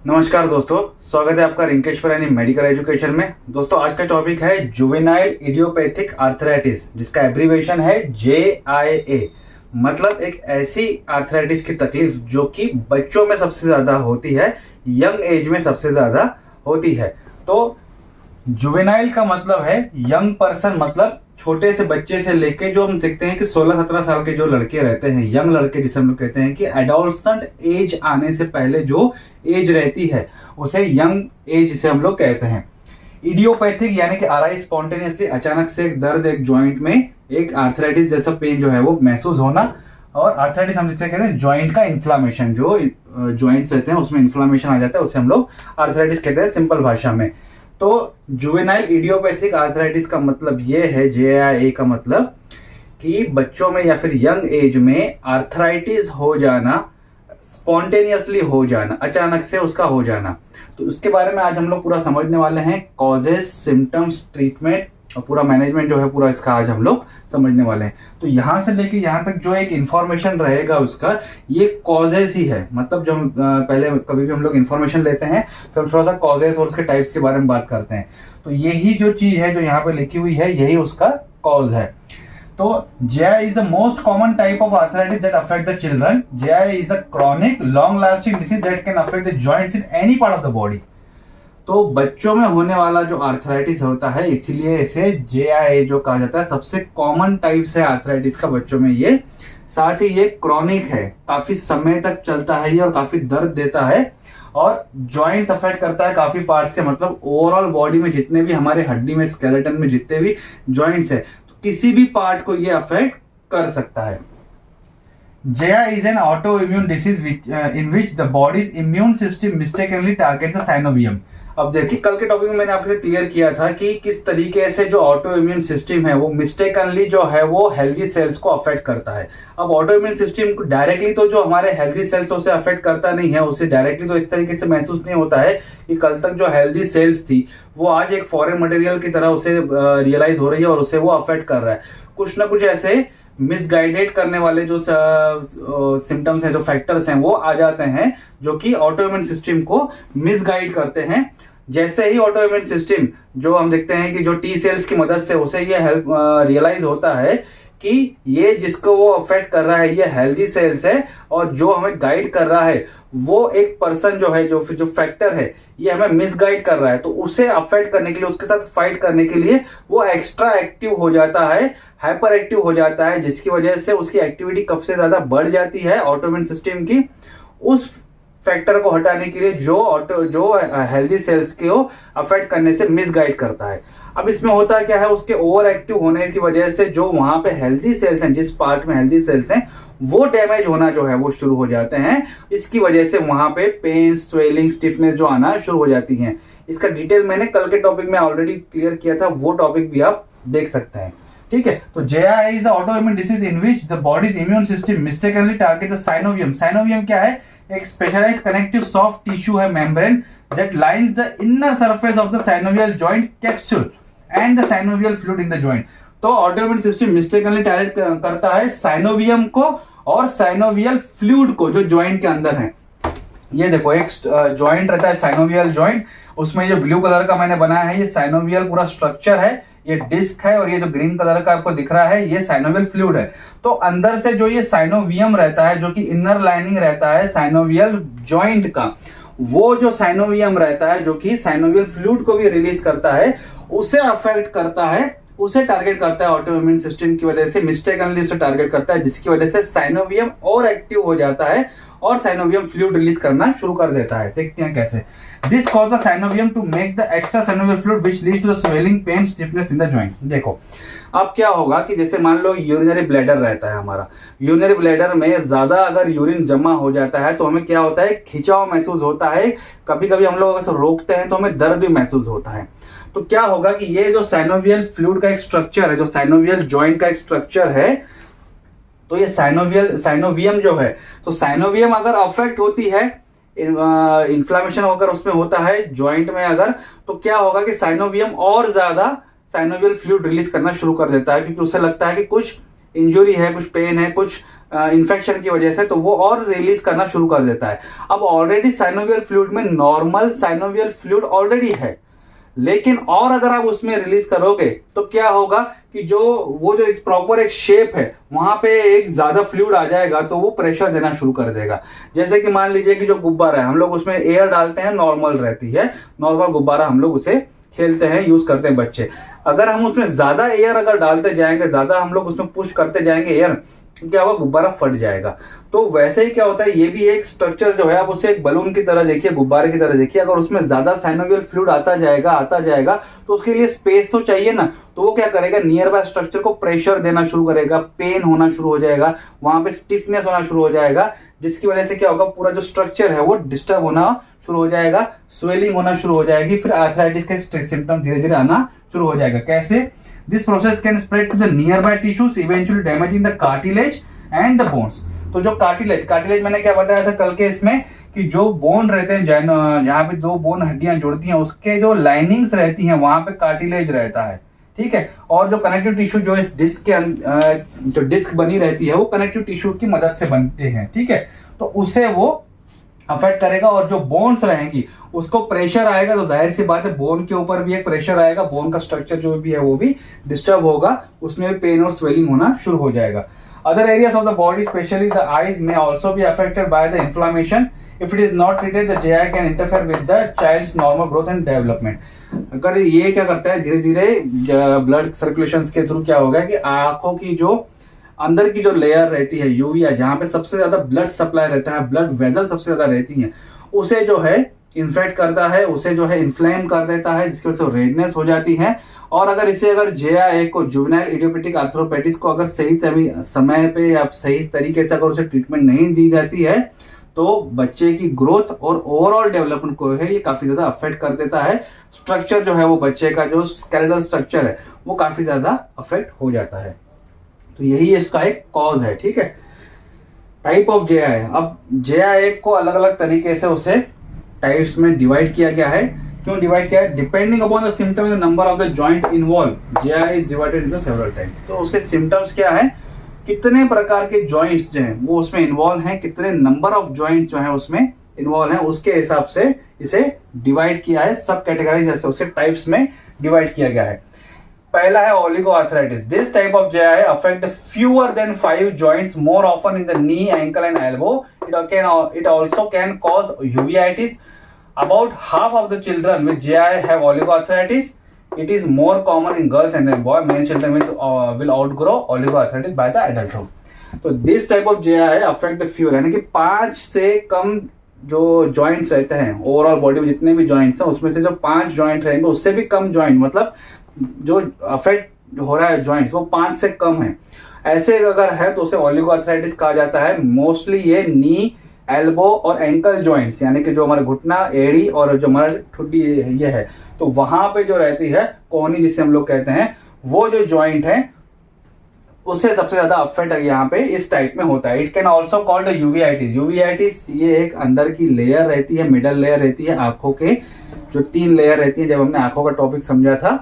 नमस्कार दोस्तों, स्वागत है आपका रिंकेश परानी मेडिकल एजुकेशन में। दोस्तों आज का टॉपिक है जुवेनाइल इडियोपैथिक आर्थराइटिस, जिसका एब्रीवेशन है JIA। मतलब एक ऐसी आर्थराइटिस की तकलीफ जो कि बच्चों में सबसे ज़्यादा होती है, यंग एज में सबसे ज़्यादा होती है। तो जुवेनाइल का मतलब है यंग पर्सन, मतलब छोटे से बच्चे से लेके जो हम देखते हैं कि 16-17 साल के जो लड़के रहते हैं, यंग लड़के जिसे हम लोग कहते हैं कि एडोलसेंट एज आने से पहले जो एज रहती है उसे यंग एज से हम लोग कहते हैं। इडियोपैथिक यानी कि अराइज स्पॉन्टेनियसली, अचानक से एक दर्द, एक जॉइंट में एक आर्थराइटिस जैसा पेन जो है वो महसूस होना। और आर्थराइटिस हम जिसे कहते हैं जॉइंट का इन्फ्लामेशन, जो जॉइंट्स रहते हैं उसमें इन्फ्लामेशन आ जाता है, उसे हम लोग आर्थराइटिस कहते हैं सिंपल भाषा में। तो जुवेनाइल इडियोपैथिक आर्थराइटिस का मतलब ये है, JIA का मतलब कि बच्चों में या फिर यंग एज में आर्थराइटिस हो जाना, स्पॉन्टेनियसली हो जाना, अचानक से उसका हो जाना। तो उसके बारे में आज हम लोग पूरा समझने वाले हैं, कॉजेस, सिम्टम्स, ट्रीटमेंट और पूरा मैनेजमेंट जो है पूरा इसका आज हम लोग समझने वाले हैं। तो यहाँ से लेके यहाँ तक जो एक इन्फॉर्मेशन रहेगा उसका, ये कॉजेस ही है। मतलब जो हम पहले कभी भी हम लोग इन्फॉर्मेशन लेते हैं तो हम थोड़ा सा कॉजेस और उसके टाइप्स के बारे में बात करते हैं। तो यही जो चीज है जो यहाँ पे लिखी हुई है, यही उसका कॉज है। तो JIA is the most common type of arthritis that affect the children. JIA is a chronic, long-lasting disease that can affect the joints in any part of the body. तो बच्चों में होने वाला जो आर्थराइटिस होता है, इसीलिए इसे JIA जो कहा जाता है, सबसे कॉमन टाइप से आर्थराइटिस का बच्चों में ये। साथ ही ये क्रॉनिक है, काफी समय तक चलता है ये और काफी दर्द देता है और जॉइंट्स अफेक्ट करता है काफी पार्ट्स के, मतलब ओवरऑल बॉडी में जितने भी हमारे हड्डी में, स्केलेटन में जितने भी जॉइंट्स है, तो किसी भी पार्ट को ये अफेक्ट कर सकता है। JIA is an autoimmune disease in which the body's immune system mistakenly targets the synovium. अब देखिए, कल के टॉपिक में मैंने आपसे क्लियर किया था कि किस तरीके से जो ऑटो इम्यून सिस्टम है वो मिस्टेकनली जो है वो हेल्दी सेल्स को अफेक्ट करता है। अब ऑटो इम्यून सिस्टम को डायरेक्टली तो जो हमारे हेल्दी सेल्स उसे अफेक्ट करता नहीं है, उसे डायरेक्टली तो इस तरीके से महसूस नहीं होता है कि कल तक जो हेल्दी सेल्स थी वो आज एक फॉरेन मटेरियल की तरह उसे रियलाइज हो रही है और उसे वो अफेक्ट कर रहा है। कुछ ना कुछ ऐसे मिसगाइडेड करने वाले जो सिम्टम्स हैं, जो फैक्टर्स हैं, वो आ जाते हैं जो कि ऑटो इम्यून सिस्टम को मिसगाइड करते हैं। जैसे ही ऑटो इम्यून सिस्टम जो हम देखते हैं कि जो T सेल्स की मदद से उसे ये हेल्प रियलाइज होता है कि ये जिसको वो अफेक्ट कर रहा है ये हेल्दी सेल्स है और जो हमें गाइड कर रहा है वो एक पर्सन जो है, जो फैक्टर है, ये हमें मिसगाइड कर रहा है। तो उसे अफेक्ट करने के लिए, उसके साथ फाइट करने के लिए वो एक्स्ट्रा एक्टिव हो जाता है, हाइपर एक्टिव हो जाता है, जिसकी वजह से उसकी एक्टिविटी कब से ज्यादा बढ़ जाती है ऑटो इम्यून सिस्टम की, उस फैक्टर को हटाने के लिए जो हेल्दी सेल्स को अफेक्ट करने से मिसगाइड करता है। अब इसमें होता क्या है, उसके ओवर एक्टिव होने की वजह से जो वहां पे हेल्दी सेल्स हैं, जिस पार्ट में हेल्दी सेल्स हैं, वो डैमेज होना जो है वो शुरू हो जाते हैं। इसकी वजह से वहां पे पेन, स्वेलिंग, स्टिफनेस जो आना शुरू हो जाती हैं। इसका डिटेल मैंने कल के टॉपिक में ऑलरेडी क्लियर किया था, वो टॉपिक भी आप देख सकते हैं। ठीक है, तो JIA is the autoimmune disease in which the body's immune system mistakenly targets the synovium. Synovium क्या है? एक स्पेशलाइज्ड कनेक्टिव सॉफ्ट टिश्यू है, membrane, that lines the inner surface of the synovial joint capsule and the synovial fluid in the joint. तो autoimmune system mistakenly target करता है साइनोवियम को और synovial fluid को जो जॉइंट के अंदर है। ये देखो, एक जॉइंट रहता है साइनोवियल जॉइंट, उसमें जो ब्लू कलर का मैंने बनाया है ये साइनोवियल पूरा स्ट्रक्चर है, ये डिस्क है, और ये जो ग्रीन कलर का आपको दिख रहा है ये साइनोवियल फ्लूइड है। तो अंदर से जो ये साइनोवियम रहता है, जो कि इनर लाइनिंग रहता है साइनोवियल जॉइंट का, वो जो साइनोवियम रहता है जो कि साइनोवियल फ्लूइड को भी रिलीज करता है, उसे अफेक्ट करता है, उसे टारगेट करता है ऑटो इम्यून सिस्टम की वजह से, मिस्टेकनली उसे टारगेट करता है, जिसकी वजह से साइनोवियम और एक्टिव हो जाता है और साइनोवियम फ्लूइड रिलीज करना शुरू कर देता है। देखते हैं कैसे। This cause the synovium to make the extra synovial fluid which lead to the swelling, pain, stiffness in the joint. देखो, अब क्या होगा कि जैसे मान लो यूरिनरी ब्लैडर रहता है हमारा, यूरिनरी ब्लैडर में ज्यादा अगर यूरिन जमा हो जाता है तो हमें क्या होता है, खिंचाव महसूस होता है, कभी कभी हम लोग अगर रोकते हैं तो हमें दर्द भी महसूस होता है। तो क्या होगा कि ये जो साइनोवियल फ्लूइड का एक स्ट्रक्चर है, जो साइनोवियल जॉइंट का एक स्ट्रक्चर है, तो ये साइनोवियम जो है, तो साइनोवियम अगर अफेक्ट होती है, इन्फ्लामेशन होकर उसमें होता है जॉइंट में अगर, तो क्या होगा कि साइनोवियम और ज्यादा साइनोवियल फ्लूइड रिलीज करना शुरू कर देता है, क्योंकि उसे लगता है कि कुछ इंजुरी है, कुछ पेन है, कुछ इन्फेक्शन की वजह से, तो वो और रिलीज करना शुरू कर देता है। अब ऑलरेडी साइनोवियल फ्लूइड में नॉर्मल साइनोवियल फ्लूइड ऑलरेडी है, लेकिन और अगर आप उसमें रिलीज करोगे तो क्या होगा कि जो एक प्रॉपर एक शेप है वहां पे एक ज्यादा फ्लूइड आ जाएगा, तो वो प्रेशर देना शुरू कर देगा। जैसे कि मान लीजिए कि जो गुब्बारा है, हम लोग उसमें एयर डालते हैं, नॉर्मल रहती है, नॉर्मल गुब्बारा हम लोग उसे खेलते हैं, यूज करते हैं बच्चे। अगर हम उसमें ज्यादा एयर अगर डालते जाएंगे, ज्यादा हम लोग उसमें पुश करते जाएंगे एयर, तो क्या होगा, गुब्बारा फट जाएगा। तो वैसे ही क्या होता है, ये भी एक स्ट्रक्चर जो है, आप उसे एक बलून की तरह देखिए, गुब्बारे की तरह देखिए। अगर उसमें ज्यादा साइनोवियल फ्लूइड आता जाएगा तो उसके लिए स्पेस तो चाहिए ना, तो वो क्या करेगा, नियर बाय स्ट्रक्चर को प्रेशर देना शुरू करेगा, पेन होना शुरू हो जाएगा, वहां पे स्टिफनेस होना शुरू हो जाएगा, जिसकी वजह से क्या होगा, पूरा जो स्ट्रक्चर है वो डिस्टर्ब होना शुरू हो जाएगा, स्वेलिंग होना शुरू हो जाएगी, फिर आर्थराइटिस के सिम्टम धीरे धीरे आना शुरू हो जाएगा। कैसे? This process can spread to the nearby tissues, eventually damaging the cartilage and the bones. तो जो कार्टिलेज मैंने क्या बताया था कल के इसमें, कि जो बोन रहते हैं, जहाँ पे दो बोन हड्डियां जुड़ती हैं, उसके जो लाइनिंग्स रहती हैं वहां पे कार्टिलेज रहता है, ठीक है। और जो कनेक्टिव टिश्यू जो इस डिस्क के जो डिस्क बनी रहती है, वो कनेक्टिव टिश्यू की मदद से बनते हैं, ठीक है। तो उसे वो अफेक्ट करेगा, और जो बोन्स रहेंगी उसको प्रेशर आएगा, तो जाहिर सी बात है बोन के ऊपर भी एक प्रेशर आएगा, बोन का स्ट्रक्चर जो भी है वो भी डिस्टर्ब होगा, उसमें भी पेन और स्वेलिंग होना शुरू हो जाएगा। Other areas of the body, especially the eyes, may also be affected by the inflammation. If it is not treated, the GI can interfere with the child's normal growth and development. अगर ये क्या करता है, धीरे धीरे blood circulation के through क्या होगा कि आंखों की जो अंदर की जो लेयर रहती है, यूविया, जहाँ पे सबसे ज्यादा ब्लड सप्लाई रहता है, ब्लड वेजल सबसे ज्यादा रहती हैं, उसे जो है इन्फेक्ट करता है, उसे जो है इन्फ्लेम कर देता है, जिसकी वजह से रेडनेस हो जाती है। और अगर JIA को, जुवेनाइल इडियोपैथिक आर्थराइटिस को, अगर सही समय पे या सही तरीके से अगर उसे ट्रीटमेंट नहीं दी जाती है, तो बच्चे की ग्रोथ और ओवरऑल डेवलपमेंट को है ये काफी ज्यादा अफेक्ट कर देता है। स्ट्रक्चर जो है वो बच्चे का जो स्केलेटल स्ट्रक्चर है वो काफी ज्यादा अफेक्ट हो जाता है। तो यही इसका एक कॉज है, ठीक है। टाइप ऑफ JIA, अब JIA को अलग अलग तरीके से उसे टाइप्स में डिवाइड किया गया है। क्यों डिवाइड किया है? Depending upon the symptom and the number of the joint involve, JIA is divided into several type. तो उसके सिम्टम्स क्या है, कितने प्रकार के जॉइंट्स जो हैं वो उसमें इन्वॉल्व हैं, कितने नंबर ऑफ जॉइंट्स जो हैं उसमें इन्वॉल्व हैं, उसके हिसाब से इसे डिवाइड किया है, सब कैटेगरी जैसे उसे टाइप्स में डिवाइड किया गया है। पहला है oligoarthritis. This type of JIA affect the fewer than 5 joints more often in the knee, ankle and elbow. It also can cause uveitis. About half of the children with JIA have oligoarthritis. It is more common in girls and then boys. Many children will outgrow oligoarthritis by the adulthood. तो this type of JIA affect the fewer, यानी कि 5 से कम जो joints रहते हैं, overall body में जितने भी जॉइंट्स हैं उसमें से जो 5 जॉइंट रहेंगे, उससे भी कम जॉइंट, मतलब जो अफेक्ट हो रहा है जॉइंट्स वो 5 से कम है, ऐसे अगर है तो उसे ओलिगोआर्थराइटिस कहा जाता है। मोस्टली ये नी, एल्बो और एंकल जॉइंट्स, यानी कि जो हमारा घुटना, एड़ी और जो हमारा ठुड्डी ये है, तो वहां पे जो रहती है कोहनी जिसे हम लोग कहते हैं, वो जो जॉइंट है उससे सबसे ज्यादा अफेक्ट यहाँ पे इस टाइप में होता है। It can also called uveitis. Uveitis ये एक अंदर की लेयर रहती है, मिडल लेयर रहती है, आंखों के जो 3 लेयर रहती है, जब हमने आंखों का टॉपिक समझा था,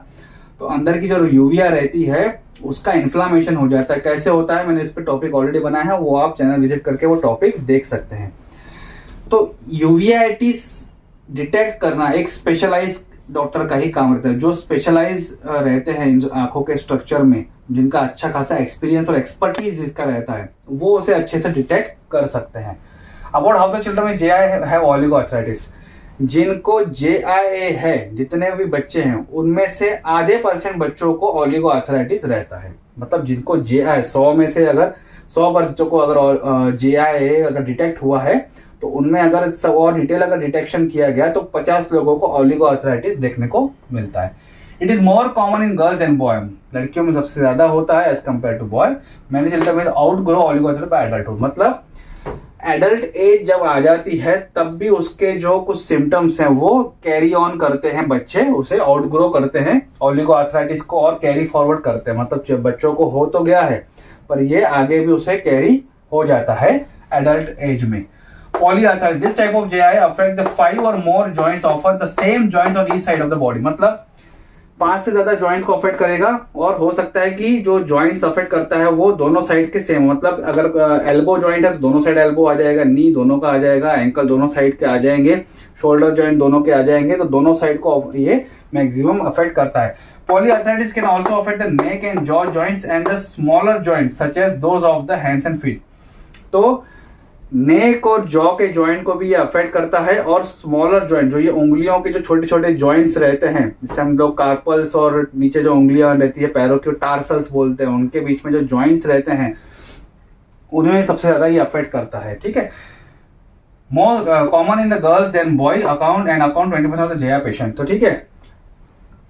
तो अंदर की जो यूविया रहती है उसका इन्फ्लामेशन हो जाता है। कैसे होता है, मैंने इस पे टॉपिक ऑलरेडी बनाया है, वो आप चैनल विजिट करके वो टॉपिक देख सकते हैं। तो यूवीआईटिस डिटेक्ट करना एक स्पेशलाइज डॉक्टर का ही काम रहता है, जो स्पेशलाइज रहते हैं आंखों के स्ट्रक्चर में, जिनका अच्छा खासा एक्सपीरियंस और एक्सपर्टीज जिसका रहता है, वो उसे अच्छे से डिटेक्ट कर सकते हैं। About how the children with JIA have oligoarthritis. जिनको JIA है, जितने भी बच्चे हैं उनमें से आधे % बच्चों को ओलिगोआर्थराइटिस रहता है। मतलब जिनको JIA 100 में से अगर 100 बच्चों को अगर JIA अगर डिटेक्ट हुआ है, तो उनमें अगर सब और डिटेल अगर डिटेक्शन किया गया तो 50 लोगों को ओलिगोआर्थराइटिस देखने को मिलता है। It is more common in girls and boy. लड़कियों में सबसे ज्यादा होता है एज कम्पेयर टू बॉय। मैंने चिल्ड्रन में आउटग्रो ओलिगोआर्थराइटिस बाय एडल्टहुड, मतलब एडल्ट एज जब आ जाती है तब भी उसके जो कुछ सिम्टम्स हैं वो कैरी ऑन करते हैं, बच्चे उसे आउटग्रो करते हैं ओलिगोआर्थराइटिस को और कैरी फॉरवर्ड करते हैं। मतलब बच्चों को हो तो गया है पर ये आगे भी उसे कैरी हो जाता है एडल्ट एज में। Polyarthritis, this type of JIA affect the 5 or more joints, often the same joints on each side of the body. मतलब 5 से ज्यादा जॉइंट्स को अफेक्ट करेगा, और हो सकता है कि जो जॉइंट्स अफेक्ट करता है वो दोनों साइड के सेम, मतलब अगर एल्बो जॉइंट है तो दोनों साइड एल्बो आ जाएगा, नी दोनों का आ जाएगा, एंकल दोनों साइड के आ जाएंगे, शोल्डर जॉइंट दोनों के आ जाएंगे, तो दोनों साइड को ये मैक्सिमम अफेक्ट करता है। Polyarthritis can also affect the neck and jaw joints and the smaller joints such as those of the hands and feet. तो नेक और जॉ के जॉइंट को भी ये अफेक्ट करता है, और स्मॉलर जॉइंट जो ये उंगलियों के जो छोटे छोटे जॉइंट्स रहते हैं, जिसे हम लोग कार्पल्स और नीचे जो उंगलियां रहती है पैरों के टार्सल्स बोलते हैं, उनके बीच में जो जॉइंट्स रहते हैं उन्हें सबसे ज्यादा ये अफेक्ट करता है। ठीक है, more common in the girls than boy account 20% of the JI patient. तो ठीक है,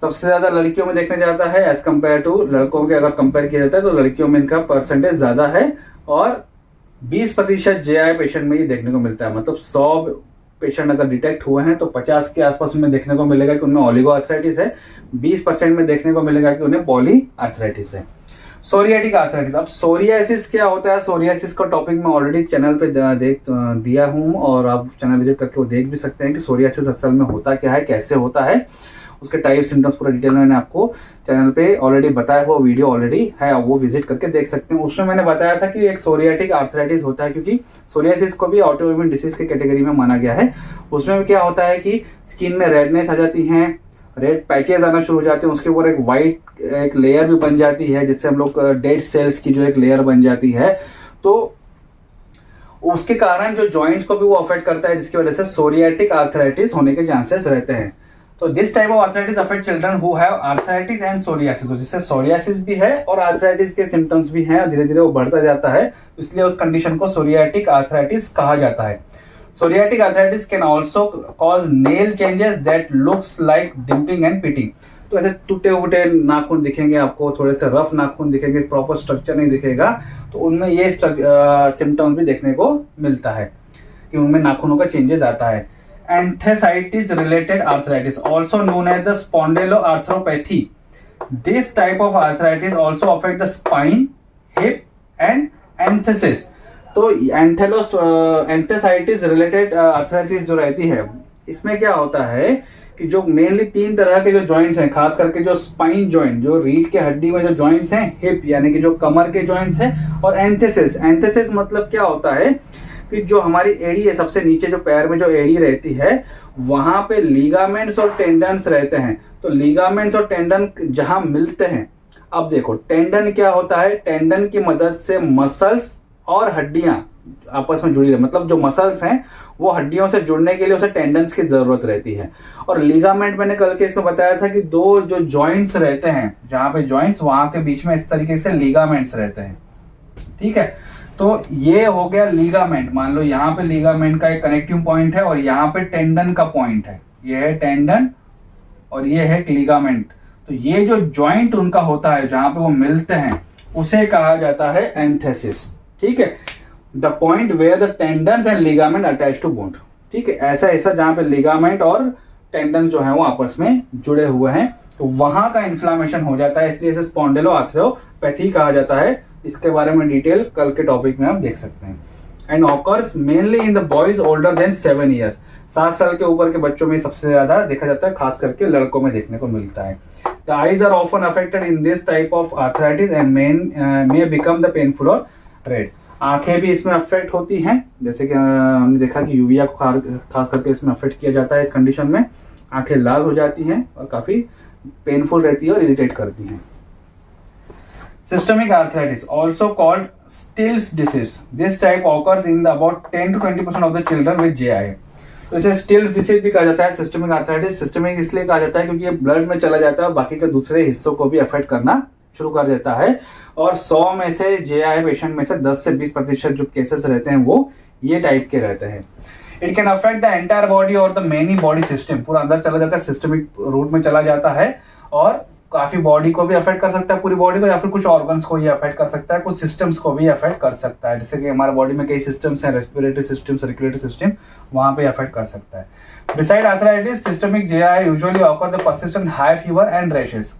सबसे ज्यादा लड़कियों में देखने जाता है एज कम्पेयर टू लड़कों के, अगर कंपेयर किया जाता है तो लड़कियों में इनका परसेंटेज ज्यादा है, और 20% जेआई पेशेंट में ये देखने को मिलता है। मतलब 100 पेशेंट अगर डिटेक्ट हुए हैं तो 50 के आसपास उनमें देखने को मिलेगा कि उनमें ओलिगो आर्थराइटिस है, 20% में देखने को मिलेगा कि उन्हें पॉली आर्थराइटिस है। सोरियाटिक आर्थराइटिस, अब सोरियासिस क्या होता है? सोरियासिस का टॉपिक मैं ऑलरेडी चैनल पे दिया हूँ, और आप चैनल विजिट करके वो देख भी सकते हैं कि सोरियासिस असल में होता क्या है, कैसे होता है, उसके टाइप सिम्टम्स पूरा डिटेल में मैंने आपको चैनल पे ऑलरेडी बताया हुआ वीडियो ऑलरेडी है, वो विजिट करके देख सकते हैं। उसमें मैंने बताया था कि एक सोरियाटिक आर्थराइटिस होता है, क्योंकि सोरियासिस को भी ऑटोइम्यून डिसीज के कैटेगरी में माना गया है। उसमें क्या होता है कि स्किन में रेडनेस आ जाती है, रेड पैचेस आना शुरू हो जाते हैं, उसके ऊपर एक वाइट एक लेयर भी बन जाती है, जिससे हम लोग डेड सेल्स की जो एक लेयर बन जाती है, तो उसके कारण जो जॉइंट्स को भी वो अफेक्ट करता है, जिसकी वजह से सोरियाटिक आर्थराइटिस होने के चांसेस रहते हैं। तो this type of arthritis affect children who have arthritis and psoriasis, तो जिससे सोरियासिस भी है और आर्थराइटिस के सिम्टम्स भी हैं, और धीरे धीरे वो बढ़ता जाता है, इसलिए उस कंडीशन को सोरियाटिक आर्थराइटिस कहा जाता है। Psoriatic arthritis can also cause nail changes that looks like dimpling and pitting. तो ऐसे टूटे फूटे नाखून दिखेंगे आपको, थोड़े से रफ नाखून दिखेंगे, प्रॉपर स्ट्रक्चर नहीं दिखेगा, तो उनमें ये सिम्टम्स भी देखने को मिलता है कि उनमें नाखूनों का चेंजेस आता है। Enthesitis related arthritis, also known as the spondyloarthropathy. This type of arthritis also affect the spine, hip and enthesis. तो एंथेसाइटिस रिलेटेड आर्थराइटिस जो रहती है, इसमें क्या होता है कि जो मेनली 3 तरह के जो जॉइंट्स हैं, खास करके जो स्पाइन जॉइंट, जो रीढ़ के हड्डी में जो जॉइंट्स हैं, हिप यानी कि जो कमर के जॉइंट्स हैं, और एंथेसिस। एंथेसिस मतलब क्या होता है कि जो हमारी एड़ी है, सबसे नीचे जो पैर में जो एड़ी रहती है, वहां पे लिगामेंट्स और टेंडन्स रहते हैं। तो लिगामेंट्स और टेंडन जहां मिलते हैं, अब देखो टेंडन क्या होता है, टेंडन की मदद से मसल्स और हड्डियां आपस में जुड़ी रहे, मतलब जो मसल्स हैं वो हड्डियों से जुड़ने के लिए उसे टेंडन्स की जरूरत रहती है। और लिगामेंट मैंने कल के इसमें बताया था कि 2 जो जॉइंट्स रहते हैं, जहां पे जॉइंट्स, वहां के बीच में इस तरीके से लिगामेंट्स रहते हैं। ठीक है, तो ये हो गया लिगामेंट। मान लो यहाँ पे लिगामेंट का एक कनेक्टिंग पॉइंट है, और यहाँ पे टेंडन का पॉइंट है, ये है टेंडन और ये है लिगामेंट। तो ये जो जॉइंट उनका होता है जहां पे वो मिलते हैं, उसे कहा जाता है एंथेसिस। ठीक है, the point where the tendons and ligament attach to bone. ठीक है, ऐसा ऐसा जहां पे लिगामेंट और टेंडन जो है वो आपस में जुड़े हुए हैं, तो वहां का इन्फ्लामेशन हो जाता है, इसलिए इसे स्पॉन्डिलोआर्थरोपैथी कहा जाता है। इसके बारे में डिटेल कल के टॉपिक में आप देख सकते हैं। And occurs mainly in the boys older than 7 years. 7 साल के ऊपर के बच्चों में सबसे ज्यादा देखा जाता है, खास करके लड़कों में देखने को मिलता है। The eyes are often affected in this type of arthritis and may become the painful or red. आंखें भी इसमें अफेक्ट होती हैं, जैसे कि हमने देखा कि यूविया को खास करके इसमें अफेक्ट किया जाता है। इस कंडीशन में आंखें लाल हो जाती हैं और काफी पेनफुल रहती है और इरिटेट करती हैं। Systemic arthritis, also called Still's disease. This type occurs in the about 10 to 20% of the children with JI. तो इसे स्टिल्स डिसीज भी कहा जाता है। सिस्टमिक आर्थराइटिस सिस्टमिक इसलिए कहा जाता है क्योंकि ये ब्लड में चला जाता है और बाकी के दूसरे हिस्सों को भी अफेक्ट करना शुरू कर देता है। और 100 में से JI पेशेंट में से 10 से 20% जो केसेस रहते हैं वो ये टाइप के रहते हैं। It can affect the entire body और द मेनी बॉडी सिस्टम, पूरा अंदर चला जाता है, सिस्टमिक रूट में चला जाता है और काफी बॉडी को भी अफेक्ट कर सकता है, पूरी बॉडी को, या फिर कुछ ऑर्गन्स को ये अफेक्ट कर सकता है, कुछ सिस्टम्स को भी अफेक्ट कर सकता है। जैसे कि हमारे बॉडी में कई सिस्टम्स हैं, रेस्पिरेटरी सिस्टम, सर्कुलेटरी सिस्टम, वहां पे अफेक्ट कर सकता है। Beside arthritis, systemic JI usually occur the persistent high fever and rashes.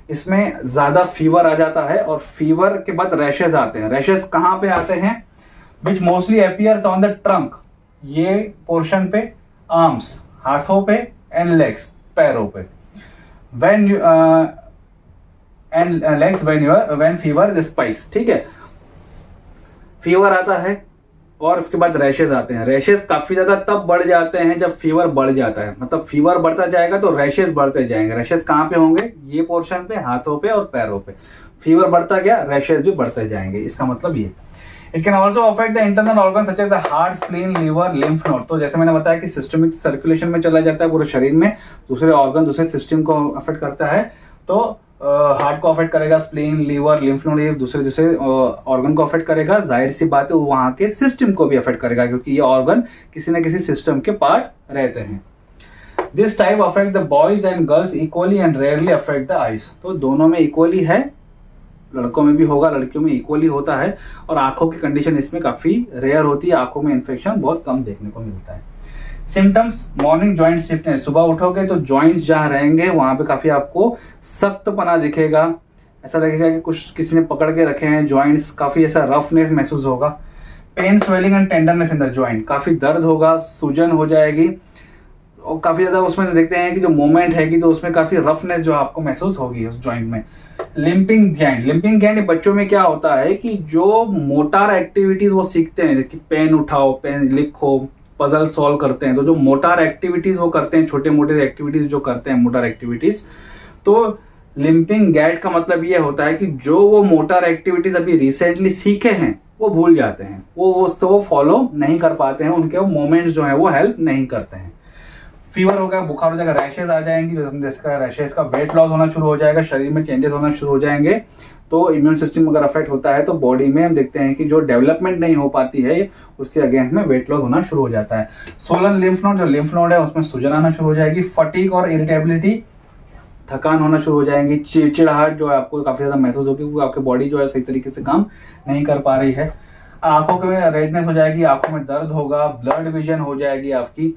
इसमें ज्यादा फीवर आ जाता है और फीवर के बाद रैशेस आते हैं। रैशेस कहाँ पे आते हैं? Which mostly appears on the trunk, ये पोर्शन पे, आर्म्स हाथों पे, एंड लेग्स पैरों पे। When and legs when fever spikes, ठीक है। फीवर आता है और उसके बाद रैशेज आते हैं। रैशेज काफी ज्यादा तब बढ़ जाते हैं जब फीवर बढ़ जाता है, मतलब फीवर बढ़ता जाएगा तो रैशेज बढ़ते जाएंगे। रैशेज कहाँ पे होंगे? ये पोर्शन पे, हाथों पे और पैरों पे। फीवर बढ़ता गया, रैशेज भी बढ़ते जाएंगे, इसका मतलब ये। It can also affect the internal organ such as the heart, spleen, liver, lymph node. तो जैसे मैंने बताया कि सिस्टमिक सर्कुलेशन में चला जाता है पूरे शरीर में, दूसरे ऑर्गन दूसरे सिस्टम को अफेक्ट करता है। तो हार्ट को अफेक्ट करेगा, स्प्लीन, लीवर, लिम्फ नोड, ये दूसरे दूसरे ऑर्गन को अफेक्ट करेगा। जाहिर सी बात है वो वहां के सिस्टम को भी अफेक्ट करेगा, क्योंकि ये ऑर्गन किसी न किसी सिस्टम के पार्ट रहते हैं। This type affect the boys and girls equally and rarely affect the eyes. तो दोनों में इक्वली है, लड़कों में भी होगा, लड़कियों में इक्वली होता है। और आंखों की कंडीशन इसमें काफी रेयर होती है, आंखों में इन्फेक्शन बहुत कम देखने को मिलता है। सिम्टम्स, मॉर्निंग जॉइंट स्टिफनेस, सुबह उठोगे तो जॉइंट्स जहां रहेंगे वहां पे काफी आपको सख्तपना दिखेगा, ऐसा लगेगा कि कुछ किसी ने पकड़ के रखे हैं। जॉइंट्स काफी ऐसा रफनेस महसूस होगा। Pain, swelling and tenderness in the joint, काफी दर्द होगा, सूजन हो जाएगी और काफी ज्यादा उसमें देखते हैं कि जो मूवमेंट है तो उसमें काफी रफनेस जो आपको महसूस होगी उस जॉइंट में। लिम्पिंग जॉइंट, लिम्पिंग जॉइंट बच्चों में क्या होता है कि जो मोटार एक्टिविटीज वो सीखते हैं, कि पेन उठाओ, पेन लिखो, पजल सॉल्व करते हैं, तो जो मोटार एक्टिविटीज वो करते हैं, छोटे मोटे एक्टिविटीज जो करते हैं मोटार एक्टिविटीज, तो लिम्पिंग गैट का मतलब ये होता है कि जो वो मोटार एक्टिविटीज अभी रिसेंटली सीखे हैं वो भूल जाते हैं, वो फॉलो नहीं कर पाते हैं, उनके वो मोमेंट्स जो है वो हेल्प नहीं करते हैं। फीवर हो गया, बुखार हो जाएगा, रैशेज आ जाएंगी, जो हमने देखा रैशेज का वेट लॉस होना शुरू हो जाएगा, शरीर में चेंजेस होना शुरू हो जाएंगे। तो इम्यून सिस्टम अगर अफेक्ट होता है तो बॉडी में हम देखते हैं कि जो डेवलपमेंट नहीं हो पाती है उसके अगेंस्ट में वेट लॉस होना शुरू हो जाता है। सोलन लिम्फ नोड, जो लिम्फ नोड है उसमें सूजन आना शुरू हो जाएगी। फटीग और इरिटेबिलिटी, थकान होना शुरू हो जाएंगी। चिड़चिड़ाहट जो है आपको काफी ज्यादा महसूस होगी, क्योंकि आपकी बॉडी जो है सही तरीके से काम नहीं कर पा रही है। आंखों में रेडनेस हो जाएगी, आंखों में दर्द होगा, ब्लड विजन हो जाएगी आपकी,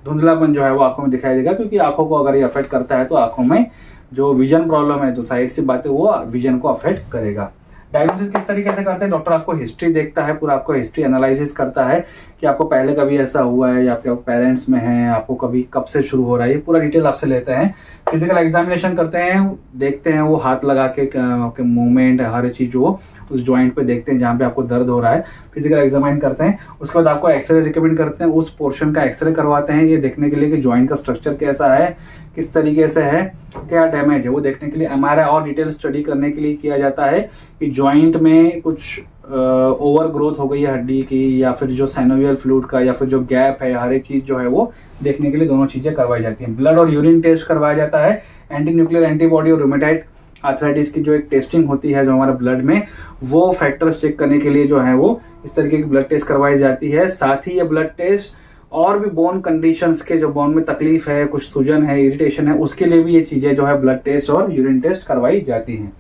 धुंधलापन जो है वो आंखों में दिखाई देगा, क्योंकि आंखों को अगर ये अफेक्ट करता है तो आंखों में जो विजन प्रॉब्लम है तो साइड से बातें वो विजन को अफेक्ट करेगा। डायग्नोसिस किस तरीके से करते हैं? डॉक्टर आपको हिस्ट्री देखता है, पूरा आपको हिस्ट्री एनालिसिस करता है कि आपको पहले कभी ऐसा हुआ है या आपके पेरेंट्स में है, आपको कभी कब से शुरू हो रहा है, पूरा डिटेल आपसे लेते हैं। फिजिकल एग्जामिनेशन करते हैं, देखते हैं वो हाथ लगा के आपके मूवमेंट हर चीज वो उस जॉइंट पे देखते हैं जहाँ पे आपको दर्द हो रहा है, फिजिकल एग्जामिन करते हैं। उसके बाद आपको एक्सरे रिकमेंड करते हैं, उस पोर्शन का एक्सरे करवाते हैं, ये देखने के लिए कि जॉइंट का स्ट्रक्चर कैसा है, किस तरीके से है, क्या डैमेज है, वो देखने के लिए एमआरआई और डिटेल स्टडी करने के लिए किया जाता है कि जॉइंट में कुछ ओवर ग्रोथ हो गई है हड्डी की, या फिर जो साइनोवियल फ्लूइड का, या फिर जो गैप है, हर एक चीज जो है वो देखने के लिए दोनों चीजें करवाई जाती हैं। ब्लड और यूरिन टेस्ट करवाया जाता है। एंटी न्यूक्लियर एंटीबॉडी और रूमेटाइड आर्थराइटिस की जो एक टेस्टिंग होती है जो हमारे ब्लड में, वो फैक्टर्स चेक करने के लिए जो है वो इस तरीके की ब्लड टेस्ट करवाई जाती है। साथ ही ये ब्लड टेस्ट और भी बोन कंडीशंस के, जो बोन में तकलीफ है, कुछ सूजन है, इरिटेशन है, उसके लिए भी ये चीजें जो है ब्लड टेस्ट और यूरिन टेस्ट करवाई जाती हैं।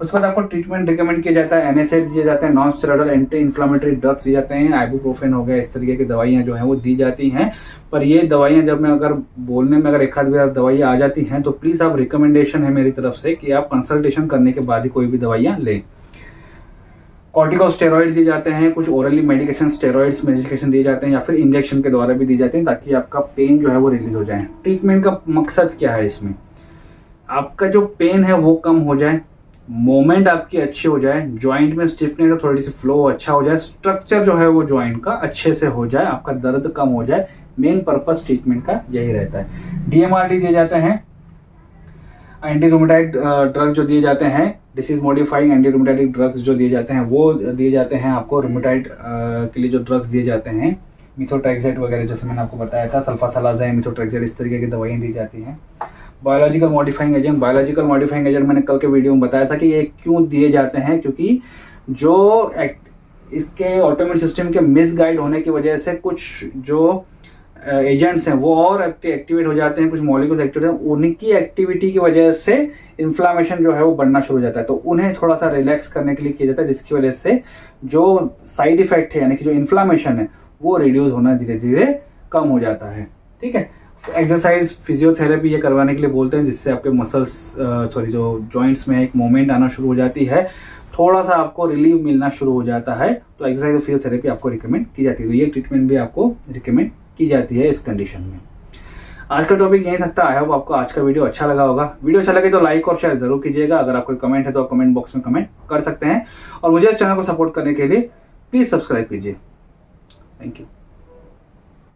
उसके बाद आपको ट्रीटमेंट रिकमेंड किया जाता है, एनएसएड दिए जाते हैं, non steroidal anti inflammatory drugs दिए जाते हैं, आइबुप्रोफेन हो गया, इस तरीके की दवाइयां जो हैं वो दी जाती हैं। पर ये दवाइयां जब मैं अगर बोलने में अगर एक आध बार दवाइयां आ जाती हैं तो प्लीज आप, रिकमेंडेशन है मेरी तरफ से कि आप कंसल्टेशन करने के बाद ही कोई भी दवाइयां लें। कॉर्टिकोस्टेरॉइड्स दिए जाते हैं, कुछ ओरली मेडिकेशन स्टेरॉइड्स मेडिकेशन दिए जाते हैं, या फिर इंजेक्शन के द्वारा भी दी जाते हैं, ताकि आपका पेन जो है वो रिलीज हो जाए। ट्रीटमेंट का मकसद क्या है इसमें? आपका जो पेन है वो कम हो जाए, मोमेंट आपकी अच्छी हो जाए, जॉइंट में स्टिफनेस थोड़ी सी फ्लो अच्छा हो जाए, स्ट्रक्चर जो है वो जॉइंट का अच्छे से हो जाए, आपका दर्द कम हो जाए। मेन पर्पस ट्रीटमेंट का यही रहता है। डीएमआरटी दिए जाते हैं, एंटी रूमेटाइड ड्रग्स जो दिए जाते हैं, disease modifying anti rheumatoid drugs जो दिए जाते हैं वो दिए जाते हैं आपको। रूमेटाइड के लिए जो ड्रग्स दिए जाते हैं, मिथोट्रेक्सेट वगैरह, जैसे मैंने आपको बताया था, सल्फासालाज़ाइन, मिथोट्रेक्सेट, इस तरीके की दवाइयाँ दी जाती हैं। Biological modifying agent, biological modifying agent मैंने कल के वीडियो में बताया था कि ये क्यों दिए जाते हैं, क्योंकि जो इसके ऑटोमेटिक सिस्टम के मिसगाइड होने की वजह से कुछ जो एजेंट्स हैं वो और एक्टिवेट हो जाते हैं, कुछ मॉलिक्यूल्स एक्टिवेट हैं, उनकी एक्टिविटी की वजह से इन्फ्लामेशन जो है वो बढ़ना शुरू हो जाता है। तो उन्हें थोड़ा सा रिलैक्स करने के लिए किया जाता है, जिसकी वजह से जो साइड इफेक्ट है, यानी कि जो इन्फ्लामेशन है वो रिड्यूस होना धीरे धीरे कम हो जाता है। ठीक है। एक्सरसाइज, फिजियोथेरेपी ये करवाने के लिए बोलते हैं, जिससे आपके मसल्स जो जॉइंट्स में एक मूवमेंट आना शुरू हो जाती है, थोड़ा सा आपको रिलीव मिलना शुरू हो जाता है, तो एक्सरसाइज और फिजियोथेरेपी आपको रिकमेंड की जाती है। तो ये ट्रीटमेंट भी आपको रिकमेंड की जाती है इस कंडीशन में। आज का टॉपिक यही सकता है। आपको आज का वीडियो अच्छा लगा होगा। वीडियो अच्छा लगे तो लाइक और शेयर जरूर कीजिएगा। अगर आपको कमेंट है तो आप कमेंट बॉक्स में कमेंट कर सकते हैं और मुझे इस चैनल को सपोर्ट करने के लिए प्लीज सब्सक्राइब कीजिए। Thank you.